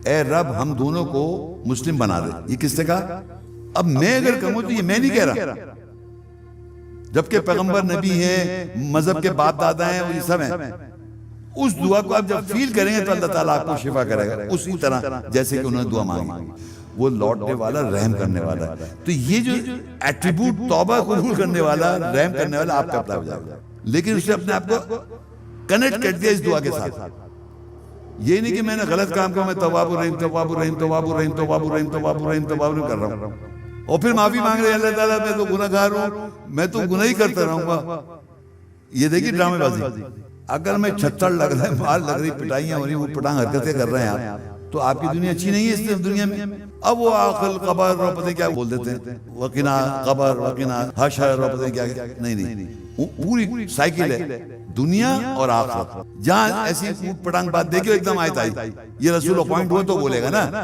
اے رب ہم دونوں کو مسلم بنا دے. یہ کس نے کہا؟ اب میں اگر کہوں تو یہ میں نہیں کہہ رہا، جبکہ پیغمبر نبی ہیں، مذہب کے باپ دادا ہیں، اور یہ سب ہیں. اس دعا کو آپ جب فیل کریں گے تو اللہ تعالیٰ آپ کو شفا کرے گا، اسی طرح جیسے کہ انہوں نے دعا مانگی. وہ لوٹنے والا، رحم کرنے والا ہے. تو یہ جو ایٹریبیوٹ توبہ قبول کرنے والا، رحم کرنے والا، آپ کا اپنا ہو جائے گا. لیکن اس نے اپنے آپ کو کنیکٹ کر دیا اس دعا کے ساتھ. یہ نہیں کہ میں نے غلط کام کیا، میں تواب الرحیم تواب الرحیم تواب الرحیم تواب الرحیم تواب الرحیم تواب الرحیم کر رہا ہوں، اور پھر معافی مانگ رہے ہیں اللہ تعالیٰ میں تو گناہ گار ہوں، میں تو گناہ ہی کرتا رہوں گا. یہ دیکھیے ڈرامے بازی. اگر میں چھتر لگ رہا ہے، مار لگ رہی، پٹائیاں ہو رہی، وہ پٹانگ حرکتیں کر رہے ہیں آپ، تو آپ کی دنیا اچھی نہیں ہے اس دنیا میں. اب وہ عقل قبر اور پتہ کیا بول دیتے ہیں، وقنا قبر وقنا حشر اور پتہ کیا. نہیں، پوری سائیکل ہے دنیا اور آخرت. جہاں ایسی پٹانگ بات دیکھو ایک دم آیت آئی، یہ رسول اپوائنٹ ہوا تو بولے گا نا.